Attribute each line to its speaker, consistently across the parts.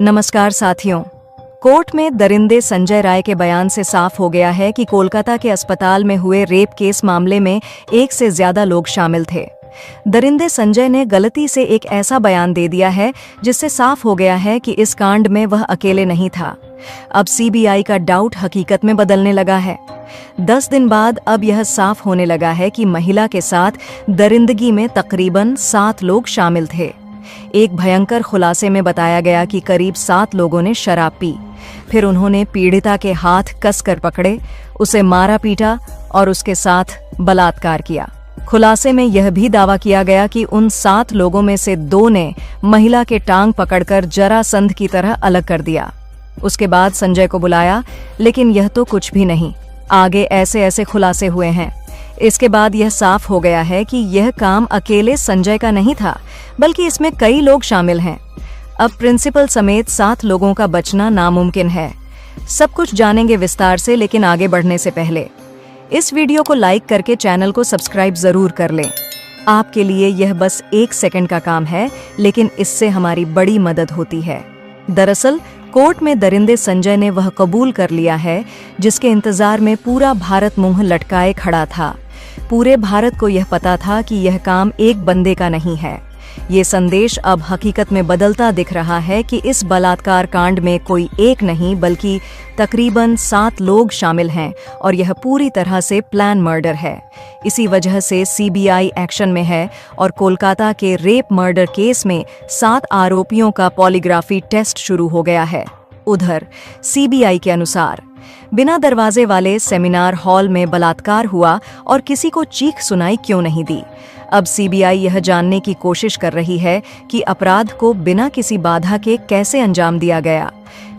Speaker 1: नमस्कार साथियों। कोर्ट में दरिंदे संजय राय के बयान से साफ हो गया है कि कोलकाता के अस्पताल में हुए रेप केस मामले में एक से ज्यादा लोग शामिल थे। दरिंदे संजय ने गलती से एक ऐसा बयान दे दिया है जिससे साफ हो गया है कि इस कांड में वह अकेले नहीं था। अब सीबीआई का डाउट हकीकत में बदलने लगा है। 10 दिन बाद अब यह साफ होने लगा है कि महिला के साथ दरिंदगी में तकरीबन 7 लोग शामिल थे। एक भयंकर खुलासे में बताया गया कि करीब 7 लोगों ने शराब पी, फिर उन्होंने पीड़िता के हाथ कसकर पकड़े, उसे मारा पीटा और उसके साथ बलात्कार किया। खुलासे में यह भी दावा किया गया कि उन 7 लोगों में से 2 ने महिला के टांग पकड़कर जरासंध की तरह अलग कर दिया। उसके बाद संजय को बुलाया, लेकिन यह तो कुछ भी नहीं। आगे ऐसे खुलासे हुए हैं। इसके बाद यह साफ हो गया है कि यह काम अकेले संजय का नहीं था, बल्कि इसमें कई लोग शामिल हैं। अब प्रिंसिपल समेत 7 लोगों का बचना नामुमकिन है। सब कुछ जानेंगे विस्तार से, लेकिन आगे बढ़ने से पहले इस वीडियो को लाइक करके चैनल को सब्सक्राइब जरूर कर लें। आपके लिए यह बस 1 सेकंड का काम है, लेकिन इससे हमारी बड़ी मदद होती है। दरअसल कोर्ट में दरिंदे संजय ने वह कबूल कर लिया है जिसके इंतजार में पूरा भारत मुंह लटकाए खड़ा था। पूरे भारत को यह पता था कि यह काम एक बंदे का नहीं है। ये संदेश अब हकीकत में बदलता दिख रहा है कि इस बलात्कार कांड में कोई एक नहीं बल्कि तकरीबन 7 लोग शामिल हैं और यह पूरी तरह से प्लान मर्डर है। इसी वजह से सीबीआई एक्शन में है और कोलकाता के रेप मर्डर केस में 7 आरोपियों का पॉलीग्राफी टेस्ट शुरू हो गया है। उधर सीबीआई के अनुसार बिना दरवाजे वाले सेमिनार हॉल में बलात्कार हुआ और किसी को चीख सुनाई क्यों नहीं दी। अब सीबीआई यह जानने की कोशिश कर रही है कि अपराध को बिना किसी बाधा के कैसे अंजाम दिया गया।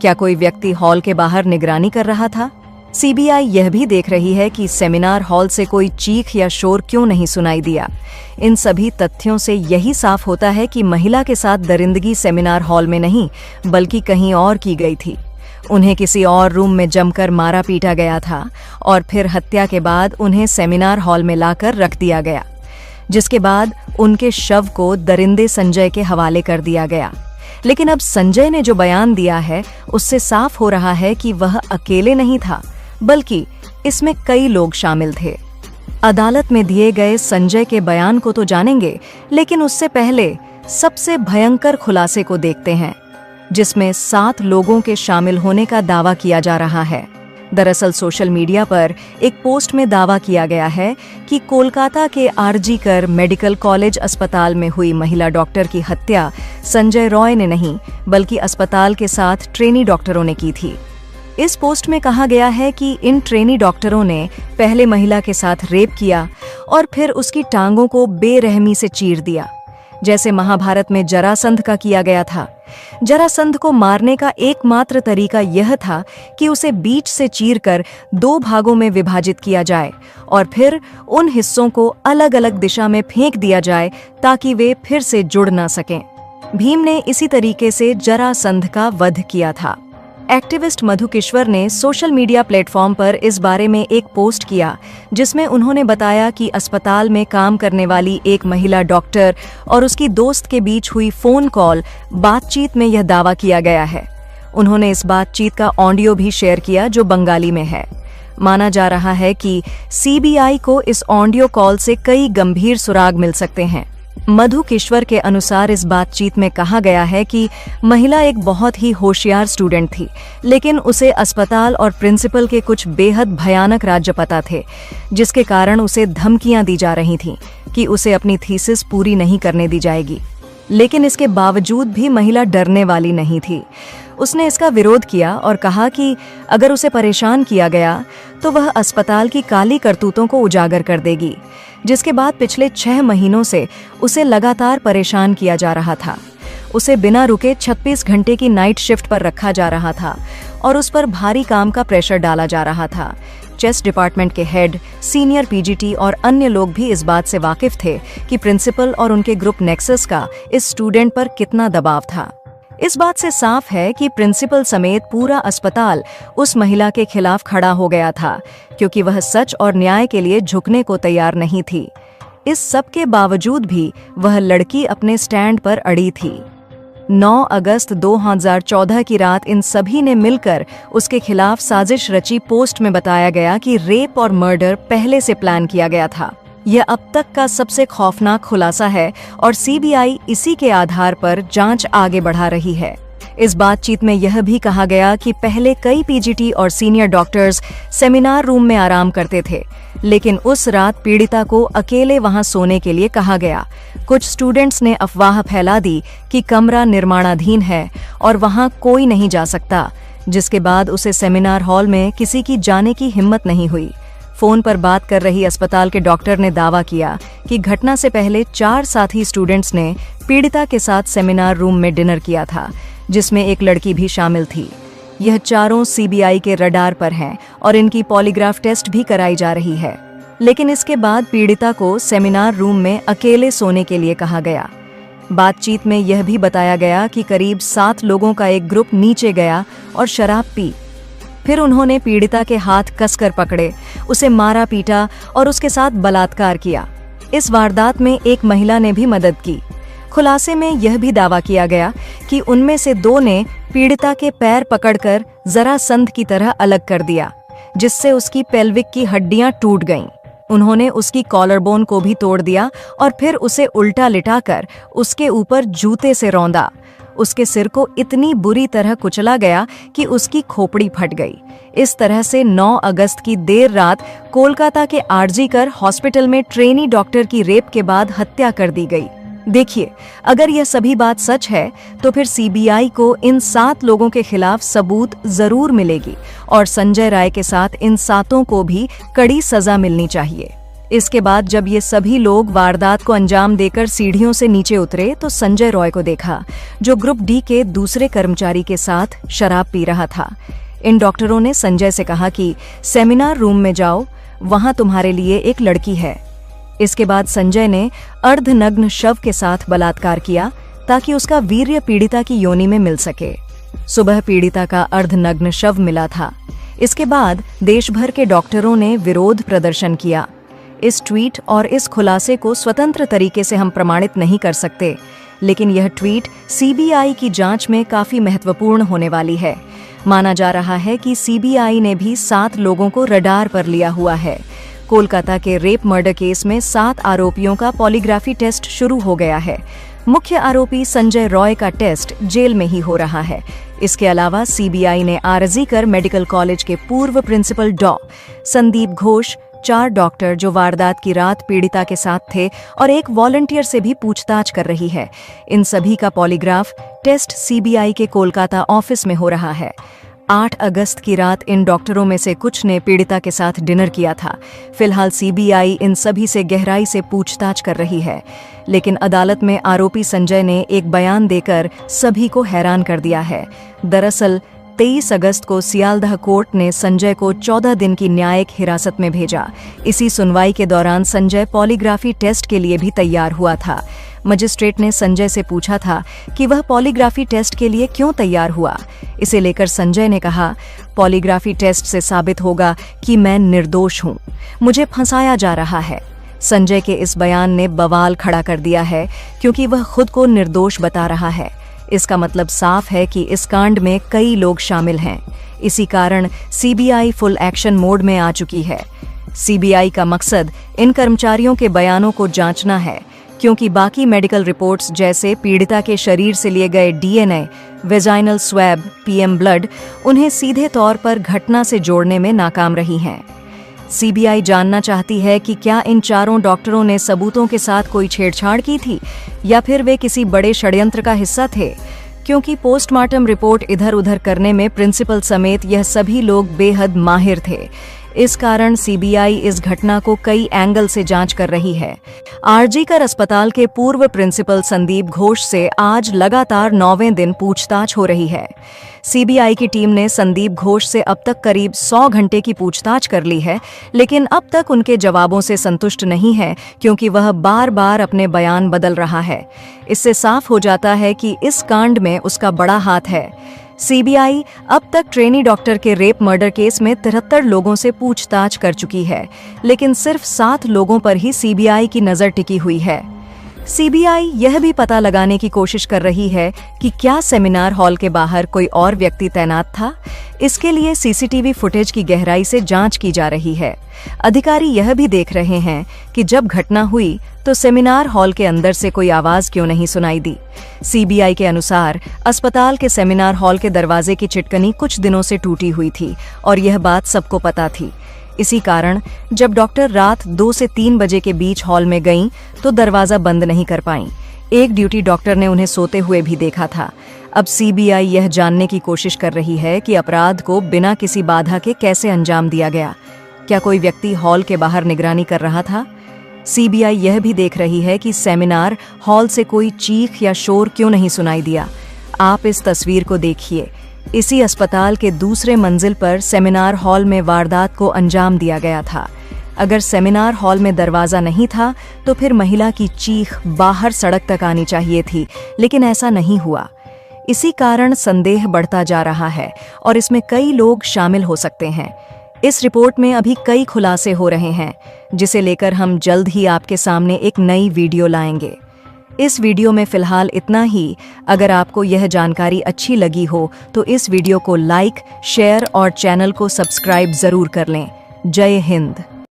Speaker 1: क्या कोई व्यक्ति हॉल के बाहर निगरानी कर रहा था? सीबीआई यह भी देख रही है कि सेमिनार हॉल से कोई चीख या शोर क्यों नहीं सुनाई दिया। इन सभी तथ्यों से यही साफ होता है कि महिला के साथ दरिंदगी सेमिनार हॉल में नहीं बल्कि कहीं और की गई थी। उन्हें किसी और रूम में जमकर मारा पीटा गया था और फिर हत्या के बाद उन्हें सेमिनार हॉल में लाकर रख दिया गया, जिसके बाद उनके शव को दरिंदे संजय के हवाले कर दिया गया। लेकिन अब संजय ने जो बयान दिया है उससे साफ हो रहा है कि वह अकेले नहीं था, बल्कि इसमें कई लोग शामिल थे। अदालत में दिए गए संजय के बयान को तो जानेंगे, लेकिन उससे पहले सबसे भयंकर खुलासे को देखते हैं, जिसमें 7 लोगों के शामिल होने का दावा किया जा रहा है। दरअसल सोशल मीडिया पर एक पोस्ट में दावा किया गया है कि कोलकाता के आरजी कर मेडिकल कॉलेज अस्पताल में हुई महिला डॉक्टर की हत्या संजय रॉय ने नहीं बल्कि अस्पताल के साथ ट्रेनी डॉक्टरों ने की थी। इस पोस्ट में कहा गया है कि इन ट्रेनी डॉक्टरों ने पहले महिला के साथ रेप किया और फिर उसकी टांगों को बेरहमी से चीर दिया, जैसे महाभारत में जरासंध का किया गया था। जरासंध को मारने का एकमात्र तरीका यह था कि उसे बीच से चीरकर 2 भागों में विभाजित किया जाए और फिर उन हिस्सों को अलग अलग दिशा में फेंक दिया जाए ताकि वे फिर से जुड़ ना सकें। भीम ने इसी तरीके से जरासंध का वध किया था। एक्टिविस्ट मधु किश्वर ने सोशल मीडिया प्लेटफॉर्म पर इस बारे में एक पोस्ट किया, जिसमें उन्होंने बताया कि अस्पताल में काम करने वाली एक महिला डॉक्टर और उसकी दोस्त के बीच हुई फोन कॉल बातचीत में यह दावा किया गया है। उन्होंने इस बातचीत का ऑडियो भी शेयर किया जो बंगाली में है। माना जा रहा है कि सीबीआई को इस ऑडियो कॉल से कई गंभीर सुराग मिल सकते हैं। मधु किश्वर के अनुसार इस बातचीत में कहा गया है कि महिला एक बहुत ही होशियार स्टूडेंट थी, लेकिन उसे अस्पताल और प्रिंसिपल के कुछ बेहद भयानक राज्य पता थे, जिसके कारण उसे धमकियां दी जा रही थीं कि उसे अपनी थीसिस पूरी नहीं करने दी जाएगी। लेकिन इसके बावजूद भी महिला डरने वाली नहीं थी। उसने इसका विरोध किया और कहा कि अगर उसे परेशान किया गया तो वह अस्पताल की काली करतूतों को उजागर कर देगी, जिसके बाद पिछले 6 महीनों से उसे लगातार परेशान किया जा रहा था। उसे बिना रुके 36 घंटे की नाइट शिफ्ट पर रखा जा रहा था और उस पर भारी काम का प्रेशर डाला जा रहा था। चेस्ट डिपार्टमेंट के हेड, सीनियर पीजीटी और अन्य लोग भी इस बात से वाकिफ थे कि प्रिंसिपल और उनके ग्रुप नेक्सस का इस स्टूडेंट पर कितना दबाव था। इस बात से साफ है कि प्रिंसिपल समेत पूरा अस्पताल उस महिला के खिलाफ खड़ा हो गया था, क्योंकि वह सच और न्याय के लिए झुकने को तैयार नहीं थी। इस सब के बावजूद भी वह लड़की अपने स्टैंड पर अड़ी थी। 9 अगस्त 2014 की रात इन सभी ने मिलकर उसके खिलाफ साजिश रची। पोस्ट में बताया गया कि रेप और मर्डर पहले से प्लान किया गया था। यह अब तक का सबसे खौफनाक खुलासा है और सीबीआई इसी के आधार पर जांच आगे बढ़ा रही है। इस बातचीत में यह भी कहा गया कि पहले कई पीजीटी और सीनियर डॉक्टर्स सेमिनार रूम में आराम करते थे, लेकिन उस रात पीड़िता को अकेले वहां सोने के लिए कहा गया। कुछ स्टूडेंट्स ने अफवाह फैला दी कि कमरा निर्माणाधीन है और वहां कोई नहीं जा सकता, जिसके बाद उसे सेमिनार हॉल में किसी की जाने की हिम्मत नहीं हुई। फोन पर बात कर रही अस्पताल के डॉक्टर ने दावा किया कि घटना से पहले 4 साथी स्टूडेंट्स ने पीड़िता के साथ सेमिनार रूम में डिनर किया था, जिसमें एक लड़की भी शामिल थी। यह चारों सीबीआई के रडार पर हैं और इनकी पॉलीग्राफ टेस्ट भी कराई जा रही है। लेकिन इसके बाद पीड़िता को सेमिनार रूम में अकेले सोने के लिए कहा गया। बातचीत में यह भी बताया गया कि करीब 7 लोगों का एक ग्रुप नीचे गया और शराब पी। फिर उन्होंने पीड़िता के हाथ कसकर पकड़े, उसे मारा पीटा और उसके साथ बलात्कार किया। इस वारदात में एक महिला ने भी मदद की। खुलासे में यह भी दावा किया गया कि उनमें से 2 ने पीड़िता के पैर पकड़कर जरा संध की तरह अलग कर दिया, जिससे उसकी पेल्विक की हड्डियां टूट गईं। उन्होंने उसकी कॉलर बोन को भी तोड़ दिया और फिर उसे उल्टा लिटाकर उसके ऊपर जूते से रौंदा। उसके सिर को इतनी बुरी तरह कुचला गया कि उसकी खोपड़ी फट गई। इस तरह से 9 अगस्त की देर रात कोलकाता के आरजी-कर हॉस्पिटल में ट्रेनी डॉक्टर की रेप के बाद हत्या कर दी गई। देखिए, अगर यह सभी बात सच है तो फिर सीबीआई को इन 7 लोगों के खिलाफ सबूत जरूर मिलेगी और संजय राय के साथ इन 7 को भी कड़ी सजा मिलनी चाहिए। इसके बाद जब ये सभी लोग वारदात को अंजाम देकर सीढ़ियों से नीचे उतरे तो संजय रॉय को देखा, जो ग्रुप डी के दूसरे कर्मचारी के साथ शराब पी रहा था। इन डॉक्टरों ने संजय से कहा कि सेमिनार रूम में जाओ, वहां तुम्हारे लिए एक लड़की है। इसके बाद संजय ने अर्धनग्न शव के साथ बलात्कार किया ताकि उसका वीर्य पीड़िता की योनि में मिल सके। सुबह पीड़िता का अर्धनग्न शव मिला था। इसके बाद देश भर के डॉक्टरों ने विरोध प्रदर्शन किया। इस ट्वीट और इस खुलासे को स्वतंत्र तरीके से हम प्रमाणित नहीं कर सकते, लेकिन यह ट्वीट सीबीआई की जांच में काफी महत्वपूर्ण होने वाली है। माना जा रहा है कि सीबीआई ने भी 7 लोगों को रडार पर लिया हुआ है। कोलकाता के रेप मर्डर केस में 7 आरोपियों का पॉलीग्राफी टेस्ट शुरू हो गया है। मुख्य आरोपी संजय रॉय का टेस्ट जेल में ही हो रहा है। इसके अलावा सीबीआई ने आरजी-कर मेडिकल कॉलेज के पूर्व प्रिंसिपल डॉ. संदीप घोष, 4 डॉक्टर जो वारदात की रात पीड़िता के साथ थे और एक वॉलंटियर से भी पूछताछ कर रही है। इन सभी का पॉलीग्राफ टेस्ट सीबीआई के कोलकाता ऑफिस में हो रहा है। 8 अगस्त की रात इन डॉक्टरों में से कुछ ने पीड़िता के साथ डिनर किया था। फिलहाल सीबीआई इन सभी से गहराई से पूछताछ कर रही है, लेकिन अदालत में आरोपी संजय ने एक बयान देकर सभी को हैरान कर दिया है। दरअसल 23 अगस्त को सियालदह कोर्ट ने संजय को 14 दिन की न्यायिक हिरासत में भेजा। इसी सुनवाई के दौरान संजय पॉलीग्राफी टेस्ट के लिए भी तैयार हुआ था। मजिस्ट्रेट ने संजय से पूछा था कि वह पॉलीग्राफी टेस्ट के लिए क्यों तैयार हुआ। इसे लेकर संजय ने कहा, पॉलीग्राफी टेस्ट से साबित होगा कि मैं निर्दोष हूं, मुझे फंसाया जा रहा है। संजय के इस बयान ने बवाल खड़ा कर दिया है, क्योंकि वह खुद को निर्दोष बता रहा है। इसका मतलब साफ है कि इस कांड में कई लोग शामिल हैं। इसी कारण सीबीआई फुल एक्शन मोड में आ चुकी है। सीबीआई का मकसद इन कर्मचारियों के बयानों को जांचना है, क्योंकि बाकी मेडिकल रिपोर्ट्स जैसे पीड़िता के शरीर से लिए गए DNA, vaginal swab, PM blood उन्हें सीधे तौर पर घटना से जोड़ने में नाकाम रही हैं। सीबीआई जानना चाहती है कि क्या इन 4 डॉक्टरों ने सबूतों के साथ कोई छेड़छाड़ की थी या फिर वे किसी बड़े षड्यंत्र का हिस्सा थे, क्योंकि पोस्टमार्टम रिपोर्ट इधर-उधर करने में प्रिंसिपल समेत यह सभी लोग बेहद माहिर थे। इस कारण सीबीआई इस घटना को कई एंगल से जांच कर रही है। आरजी-कर अस्पताल के पूर्व प्रिंसिपल संदीप घोष से आज लगातार 9वें दिन पूछताछ हो रही है। सीबीआई की टीम ने संदीप घोष से अब तक करीब 100 घंटे की पूछताछ कर ली है, लेकिन अब तक उनके जवाबों से संतुष्ट नहीं है, क्योंकि वह बार-बार अपने बयान बदल रहा है। इससे साफ हो जाता है कि इस कांड में उसका बड़ा हाथ है। सीबीआई अब तक ट्रेनी डॉक्टर के रेप मर्डर केस में 73 लोगों से पूछताछ कर चुकी है, लेकिन सिर्फ 7 लोगों पर ही सीबीआई की नजर टिकी हुई है। सीबीआई यह भी पता लगाने की कोशिश कर रही है कि क्या सेमिनार हॉल के बाहर कोई और व्यक्ति तैनात था। इसके लिए सीसीटीवी फुटेज की गहराई से जांच की जा रही है। अधिकारी यह भी देख रहे हैं कि जब घटना हुई तो सेमिनार हॉल के अंदर से कोई आवाज क्यों नहीं सुनाई दी। सीबीआई के अनुसार अस्पताल के सेमिनार हॉल के दरवाजे की चिटकनी कुछ दिनों से टूटी हुई थी और यह बात सबको पता थी। इसी कारण जब डॉक्टर रात 2 से 3 बजे के बीच हॉल में गईं तो दरवाजा बंद नहीं कर पाईं। एक ड्यूटी डॉक्टर ने उन्हें सोते हुए भी देखा था। अब सीबीआई यह जानने की कोशिश कर रही है कि अपराध को बिना किसी बाधा के कैसे अंजाम दिया गया। क्या कोई व्यक्ति हॉल के बाहर निगरानी कर रहा था? सीबीआई यह भी देख रही है कि सेमिनार हॉल से कोई चीख या शोर क्यों नहीं सुनाई दिया। आप इस तस्वीर को देखिए। इसी अस्पताल के दूसरे मंजिल पर सेमिनार हॉल में वारदात को अंजाम दिया गया था। अगर सेमिनार हॉल में दरवाजा नहीं था तो फिर महिला की चीख बाहर सड़क तक आनी चाहिए थी, लेकिन ऐसा नहीं हुआ। इसी कारण संदेह बढ़ता जा रहा है और इसमें कई लोग शामिल हो सकते हैं। इस रिपोर्ट में अभी कई खुलासे हो रहे हैं, जिसे लेकर हम जल्द ही आपके सामने एक नई वीडियो लाएंगे। इस वीडियो में फिलहाल इतना ही। अगर आपको यह जानकारी अच्छी लगी हो तो इस वीडियो को लाइक, शेयर और चैनल को सब्सक्राइब जरूर कर लें। जय हिंद।